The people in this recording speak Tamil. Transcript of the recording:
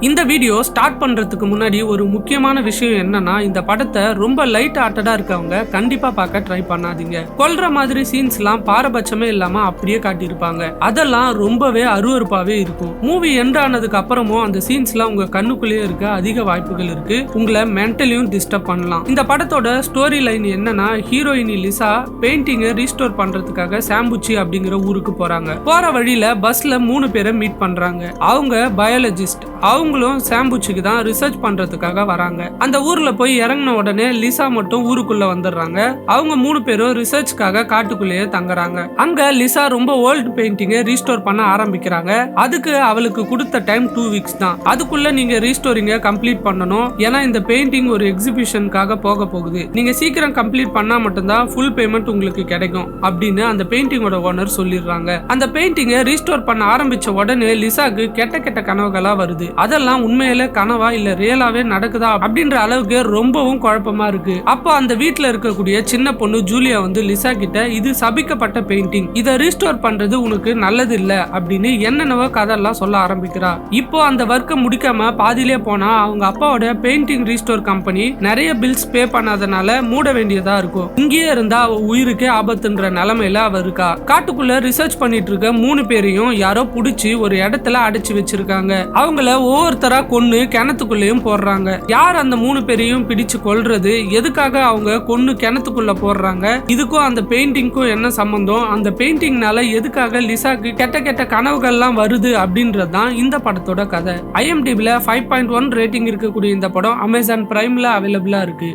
இந்த வீடியோ ஸ்டார்ட் பண்றதுக்கு முன்னாடி ஒரு முக்கியமான விஷயம் என்னன்னா, இந்த படத்தை ரொம்ப லைட் ஹார்ட்டடா இருக்கவங்க கண்டிப்பா பார்க்க ட்ரை பண்ணாதீங்க. கொல்ற மாதிரி சீன்ஸ்லாம் பாரபட்சமே இல்லாம அப்படியே காட்டியிருப்பாங்க. அதெல்லாம் ரொம்பவே அருவருப்பாவே இருக்கும். மூவி எண்ட் ஆனதுக்கு அப்புறமும் அந்த சீன்ஸ்லாம் உங்க கண்ணுக்குள்ளேயே இருக்க அதிக வாய்ப்புகள் இருக்கு. உங்களை மென்டலியும் டிஸ்டர்ப் பண்ணலாம். இந்த படத்தோட ஸ்டோரி லைன் என்னன்னா, ஹீரோயினி லிசா பெயிண்டிங்கை ரீஸ்டோர் பண்றதுக்காக சாம்புச்சி அப்படிங்கிற ஊருக்கு போறாங்க. போற வழியில பஸ்ல 3 பேரை மீட் பண்றாங்க. அவங்க பயாலஜிஸ்ட். அவங்களும் சாம்புச்சிக்கு தான் ரிசர்ச் பண்றதுக்காக வராங்க. அந்த ஊர்ல போய் இறங்கின உடனே லிசா மட்டும் ஊருக்குள்ள வந்துடுறாங்க. அவங்க 3 பேரும் ரிசர்ச்காக காட்டுக்குள்ளேயே தங்குறாங்க. அங்க லிசா ரொம்ப ஓல்டு பெயிண்டிங்கை ரீஸ்டோர் பண்ண ஆரம்பிக்கிறாங்க. அதுக்கு அவளுக்கு கொடுத்த டைம் 2 வீக்ஸ் தான். அதுக்குள்ள நீங்க ரீஸ்டோரிங்க கம்ப்ளீட் பண்ணணும். ஏன்னா இந்த பெயிண்டிங் ஒரு எக்ஸிபிஷனுக்காக போக போகுது. நீங்க சீக்கிரம் கம்ப்ளீட் பண்ணா மட்டும்தான் ஃபுல் பேமெண்ட் உங்களுக்கு கிடைக்கும் அப்படின்னு அந்த பெயிண்டிங்கோட ஓனர் சொல்லிடுறாங்க. அந்த பெயிண்டிங்கை ரீஸ்டோர் பண்ண ஆரம்பிச்ச உடனே லிசாக்கு கெட்ட கெட்ட கனவுகளா வருது. அதெல்லாம் உண்மையில கனவா இல்ல ரியலாவே நடக்குதா அப்படின்ற அளவுக்கு ரொம்பவும் குழப்பமா இருக்கு. அப்போ அந்த வீட்டுல இருக்கக்கூடிய சின்ன பொண்ணு ஜூலியா வந்து லிசா கிட்ட, இது சபிக்கப்பட்ட பெயிண்டிங், இதை ரீஸ்டோர் பண்றது உனக்கு நல்லது இல்ல அப்படின்னு என்னென்னவோ கதையெல்லாம் சொல்ல ஆரம்பிக்கிறா. இப்போ அந்த ஒர்க்கை முடிக்காம பாதியிலே போனா அவங்க அப்பாவோட பெயிண்டிங் ரீஸ்டோர் கம்பெனி நிறைய பில்ஸ் பே பண்ணாதனால மூட வேண்டியதா இருக்கும். இங்கேயே இருந்தா அவ உயிருக்கே ஆபத்துன்ற நிலைமையில அவ இருக்கா. காட்டுக்குள்ள ரிசர்ச் பண்ணிட்டு இருக்க 3 பேரையும் யாரோ புடிச்சு ஒரு இடத்துல அடைச்சு வச்சிருக்காங்க. அவங்கள ஒவ்வொருத்தரா கொன்னு கிணத்துக்குள்ளேயும் போடுறாங்க. யார் அந்த 3 பேரையும் பிடிச்சு கொல்றது, எதுக்காக அவங்க கொன்னு கிணத்துக்குள்ள போடுறாங்க, இதுக்கும் அந்த பெயிண்டிங்க்கும் என்ன சம்பந்தம், அந்த பெயிண்டிங்னால எதுக்காக லிசாக்கு கெட்ட கெட்ட கனவுகள்லாம் வருது அப்படின்றதுதான் இந்த படத்தோட கதை. IMDbல 5.1 ரேட்டிங் இருக்கக்கூடிய இந்த படம் அமேசான் பிரைம்ல அவைலபிளா இருக்கு.